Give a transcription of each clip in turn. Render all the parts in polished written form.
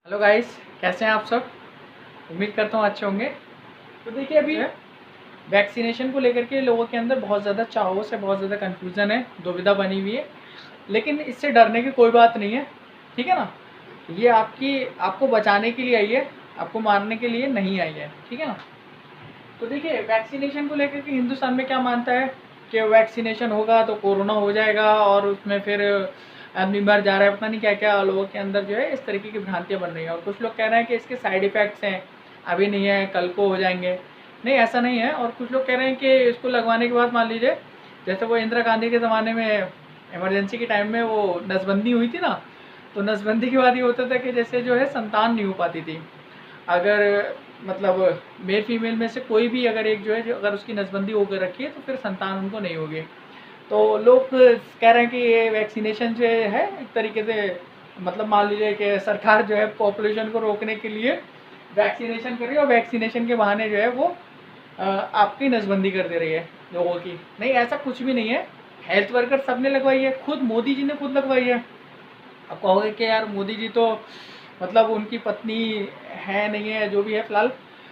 Hello guys, कैसे हैं आप सब। उम्मीद करता हूँ अच्छे होंगे। तो देखिए, अभी वैक्सीनेशन को लेकर के लोगों के अंदर बहुत ज़्यादा चाहों से बहुत ज़्यादा कन्फ्यूज़न है, दुविधा बनी हुई है। लेकिन इससे डरने की कोई बात नहीं है, ठीक है ना। ये आपको बचाने के लिए आई है, आपको मारने के लिए नहीं आई है, ठीक है ना। तो देखिए, वैक्सीनेशन को लेकर के हिंदुस्तान में क्या मानता है कि वैक्सीनेशन होगा तो कोरोना हो जाएगा और उसमें फिर आदमी मर जा रहा है, पता नहीं क्या क्या लोगों के अंदर जो है इस तरीके की भ्रांतियाँ बन रही हैं। और कुछ लोग कह रहे हैं कि इसके साइड इफ़ेक्ट्स हैं, अभी नहीं है, कल को हो जाएंगे। नहीं, ऐसा नहीं है। और कुछ लोग कह रहे हैं कि इसको लगवाने के बाद मान लीजिए, जैसे वो इंदिरा गांधी के ज़माने में इमरजेंसी के टाइम में वो नसबंदी हुई थी ना, तो नसबंदी के बाद ये होता था कि जैसे जो है संतान नहीं हो पाती थी। अगर मतलब मेल फीमेल में से कोई भी अगर एक जो है, जो अगर उसकी नसबंदी होकर रखी है तो फिर संतान उनको नहीं होगी। तो लोग कह रहे हैं कि ये वैक्सीनेशन जो है एक तरीके से, मतलब मान लीजिए कि सरकार जो है पॉपुलेशन को रोकने के लिए वैक्सीनेशन कर रही है और वैक्सीनेशन के बहाने जो है वो आपकी नसबंदी कर दे रही है लोगों की। नहीं, ऐसा कुछ भी नहीं है। हेल्थ वर्कर सब ने लगवाई है, खुद मोदी जी ने खुद लगवाई है। अब कहोगे कि यार मोदी जी तो मतलब उनकी पत्नी है नहीं है, जो भी है फ़िलहाल,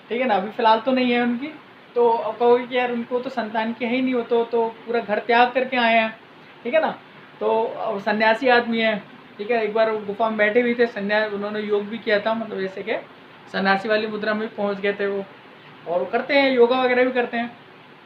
ठीक है ना, अभी फ़िलहाल तो नहीं है उनकी। तो अब कहोगे कि यार उनको तो संतान के है ही नहीं, हो तो पूरा घर त्याग करके आए हैं, ठीक है ना। तो अब सन्यासी आदमी है, ठीक है। एक बार वो गुफा में बैठे हुए थे, उन्होंने योग भी किया था, मतलब जैसे कि सन्यासी वाली मुद्रा में भी पहुँच गए थे वो। और वो करते हैं, योगा वगैरह भी करते हैं।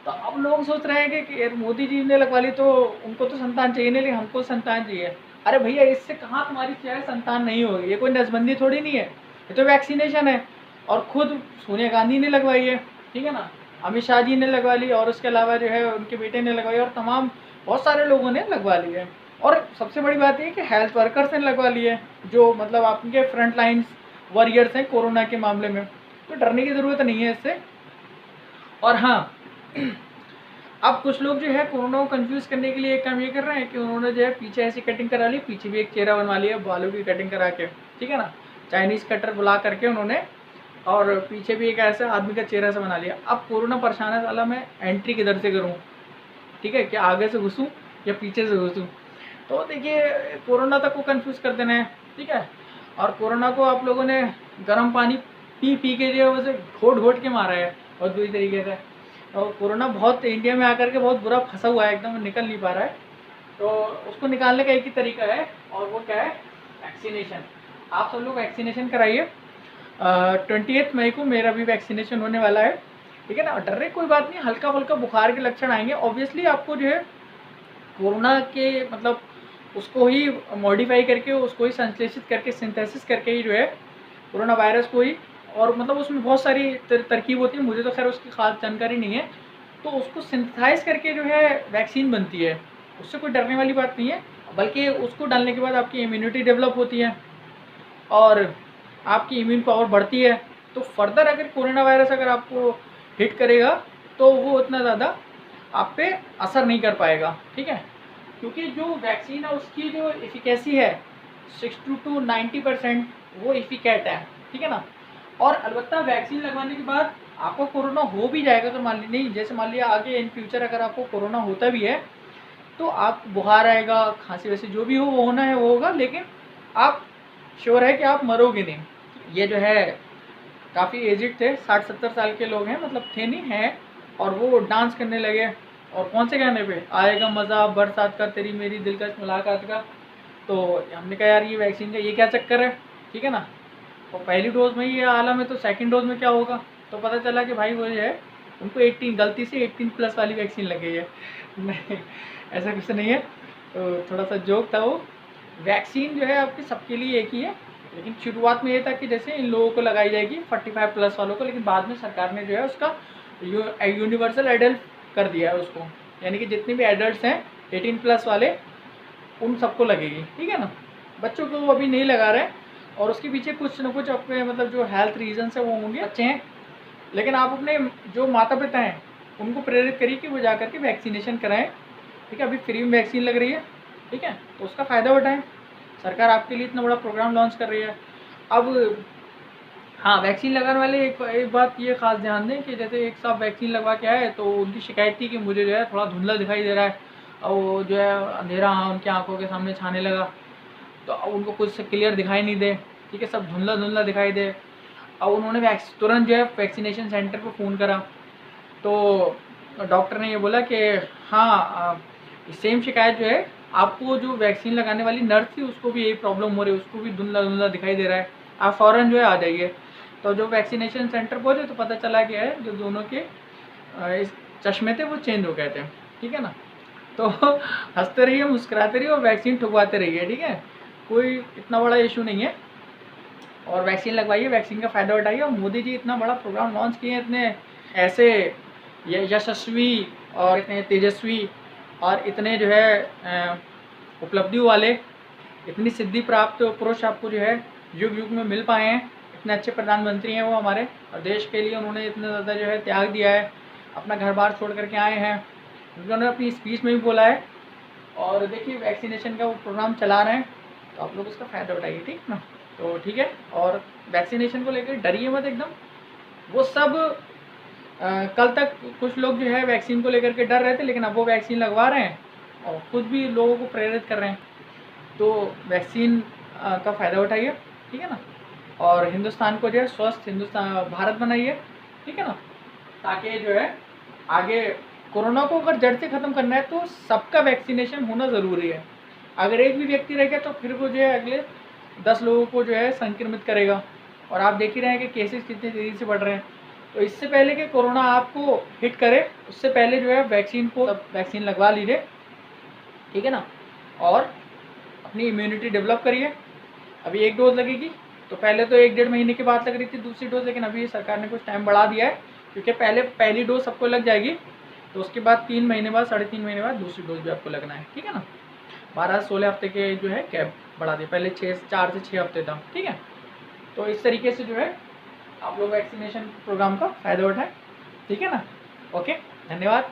तो अब लोग सोच रहे हैं कि यार मोदी जी ने लगवा ली तो उनको तो संतान चाहिए नहीं, लेकिन हमको संतान चाहिए। अरे भैया, इससे कहाँ तुम्हारी जो है संतान नहीं होगी, ये कोई नसबंदी थोड़ी नहीं है, ये तो वैक्सीनेशन है। और खुद सोनिया गांधी ने लगवाई है, ठीक है ना, अमित शाह जी ने लगवा ली, और उसके अलावा जो है उनके बेटे ने लगवाई, और तमाम बहुत सारे लोगों ने लगवा ली है। और सबसे बड़ी बात ये कि हेल्थ वर्कर्स ने लगवा ली है, जो मतलब आपके फ्रंट लाइन्स वॉरियर्स हैं कोरोना के मामले में। तो डरने की ज़रूरत नहीं है इससे। और हाँ, अब कुछ लोग जो है कोरोना को कंफ्यूज करने के लिए एक काम ये कर रहे हैं कि उन्होंने जो है पीछे ऐसी कटिंग करा ली, पीछे भी एक चेहरा बनवा लिया बालों की कटिंग करा के, ठीक है ना, चाइनीज़ कटर बुला करके उन्होंने, और पीछे भी एक ऐसा आदमी का चेहरा से बना लिया। अब कोरोना परेशान है, साला मैं एंट्री किधर से करूँ, ठीक है, क्या आगे से घुसूँ या पीछे से घुसूँ। तो देखिए, कोरोना तक को कंफ्यूज कर देना है, ठीक है। और कोरोना को आप लोगों ने गर्म पानी पी पी के जो है उसे घोट घोट के मारा है बहुत बुरी तरीके से। और कोरोना बहुत इंडिया में आकर के बहुत बुरा फंसा हुआ है, एकदम निकल नहीं पा रहा है। तो उसको निकालने का एक ही तरीका है, और वो क्या है, वैक्सीनेशन। आप सब लोग वैक्सीनेशन कराइए। 28 मई को मेरा भी वैक्सीनेशन होने वाला है, ठीक है ना। डरने कोई बात नहीं, हल्का फुल्का बुखार के लक्षण आएंगे, ऑब्वियसली आपको जो है कोरोना के मतलब उसको ही मॉडिफाई करके, उसको ही संश्लेषित करके, सिंथेसिस करके ही जो है कोरोना वायरस को ही, और मतलब उसमें बहुत सारी तरकीब होती है, मुझे तो खैर उसकी खास जानकारी नहीं है। तो उसको सिंथेसाइज करके जो है वैक्सीन बनती है, उससे कोई डरने वाली बात नहीं है। बल्कि उसको डालने के बाद आपकी इम्यूनिटी डेवलप होती है और आपकी इम्यून पावर बढ़ती है। तो फर्दर अगर कोरोना वायरस अगर आपको हिट करेगा तो वो उतना ज़्यादा आप पे असर नहीं कर पाएगा, ठीक है। क्योंकि जो वैक्सीन है उसकी जो एफिकेसी है 60 to 90% वो एफिकेट है, ठीक है ना। और अलबत्ता वैक्सीन लगवाने के बाद आपको कोरोना हो भी जाएगा, तो मान ली नहीं, जैसे मान लिया आगे इन फ्यूचर अगर आपको कोरोना होता भी है तो आप बुखार आएगा, खांसी वैसे जो भी हो वो होना है वो होगा, लेकिन आप श्योर है कि आप मरोगे नहीं। ये जो है काफ़ी एजिड थे, 60-70 साल के लोग हैं, मतलब थे नहीं हैं, और वो डांस करने लगे। और कौन से गाने पे, आएगा मज़ा बरसात का, तेरी मेरी दिलकश मुलाकात का। तो हमने कहा यार ये वैक्सीन का ये क्या चक्कर है, ठीक है ना। तो पहली डोज में ये आलम है तो सेकंड डोज में क्या होगा। तो पता चला कि भाई वो जो है उनको 18 गलती से 18+ वाली वैक्सीन लग गई है। नहीं, ऐसा कुछ नहीं है। तो थोड़ा सा जोक था वो। वैक्सीन जो है आपकी सबके लिए एक ही है, लेकिन शुरुआत में ये था कि जैसे इन लोगों को लगाई जाएगी 45+ वालों को, लेकिन बाद में सरकार ने जो है उसका यूनिवर्सल एडल्ट कर दिया है उसको, यानी कि जितने भी एडल्ट हैं 18+ वाले उन सबको लगेगी, ठीक है ना। बच्चों को वो अभी नहीं लगा रहे हैं, और उसके पीछे कुछ ना कुछ अपने मतलब जो हेल्थ रीजन है वो होंगे, बच्चे हैं। लेकिन आप अपने जो माता पिता हैं उनको प्रेरित करिए कि वो जा करके वैक्सीनेशन कराएं, ठीक है। अभी फ्री में वैक्सीन लग रही है, ठीक है, तो उसका फ़ायदा उठाएं। सरकार आपके लिए इतना बड़ा प्रोग्राम लॉन्च कर रही है। अब हाँ, वैक्सीन लगाने वाले एक बात ये खास ध्यान दें कि जैसे एक साहब वैक्सीन लगवा के आए तो उनकी शिकायत थी कि मुझे जो है थोड़ा धुंधला दिखाई दे रहा है, और वो जो है अंधेरा उनकी आंखों के सामने छाने लगा, तो अब उनको कुछ क्लियर दिखाई नहीं दे। ठीक है, सब धुंधला धुंधला दिखाई दे। अब उन्होंने तुरंत जो है वैक्सीनेशन सेंटर पर फ़ोन करा, तो डॉक्टर ने ये बोला कि हाँ सेम शिकायत जो है आपको जो वैक्सीन लगाने वाली नर्स थी उसको भी यही प्रॉब्लम हो रही है, उसको भी धुंधला धुंधला दिखाई दे रहा है, आप फ़ौरन जो है आ जाइए। तो जो वैक्सीनेशन सेंटर पहुँचे तो पता चला कि है जो दोनों के इस चश्मे थे वो चेंज हो गए थे, ठीक है ना। तो हंसते रहिए, मुस्कुराते रहिए और वैक्सीन ठुकवाते रहिए, ठीक है, कोई इतना बड़ा इशू नहीं है। और वैक्सीन लगवाइए, वैक्सीन का फ़ायदा उठाइए। और मोदी जी इतना बड़ा प्रोग्राम लॉन्च किए हैं, इतने ऐसे यशस्वी और इतने तेजस्वी और इतने जो है उपलब्धियों वाले, इतनी सिद्धि प्राप्त पुरुष आपको जो है युग युग में मिल पाए हैं। इतने अच्छे प्रधानमंत्री हैं वो हमारे, और देश के लिए उन्होंने इतना ज़्यादा जो है त्याग दिया है, अपना घर बार छोड़ करके आए हैं। उन्होंने अपनी स्पीच में भी बोला है। और देखिए वैक्सीनेशन का वो प्रोग्राम चला रहे हैं, तो आप लोग उसका फ़ायदा उठाइए, ठीक ना। तो ठीक है, और वैक्सीनेशन को लेकर डरिए मत एकदम। वो सब कल तक कुछ लोग जो है वैक्सीन को लेकर के डर रहे थे, लेकिन अब वो वैक्सीन लगवा रहे हैं और ख़ुद भी लोगों को प्रेरित कर रहे हैं। तो वैक्सीन का फ़ायदा उठाइए, ठीक है ना। और हिंदुस्तान को जो है स्वस्थ हिंदुस्तान भारत बनाइए, ठीक है ना, ताकि जो है आगे कोरोना को अगर जड़ से ख़त्म करना है तो सबका वैक्सीनेशन होना ज़रूरी है। अगर एक भी व्यक्ति रह गया तो फिर वो जो है अगले 10 लोगों को जो है संक्रमित करेगा। और आप देख ही रहे हैं कि केसेस कितनी तेज़ी से बढ़ रहे हैं। तो इससे पहले कि कोरोना आपको हिट करे, उससे पहले जो है वैक्सीन लगवा लीजिए, ठीक है ना। और अपनी इम्यूनिटी डेवलप करिए। अभी 1 डोज लगेगी, तो पहले तो 1-1.5 महीने के बाद लग रही थी दूसरी डोज, लेकिन अभी सरकार ने कुछ टाइम बढ़ा दिया है, क्योंकि पहली डोज सबको लग जाएगी, तो उसके बाद 3 महीने बाद 3.5 महीने बाद दूसरी डोज भी आपको लगना है, ठीक है ना। 12 से 16 हफ्ते के जो है गैप बढ़ा दिया, पहले 4 से 6 हफ्ते था, ठीक है। तो इस तरीके से जो है आप लोग वैक्सीनेशन प्रोग्राम का फ़ायदा उठाएं, ठीक है ना। ओके, धन्यवाद।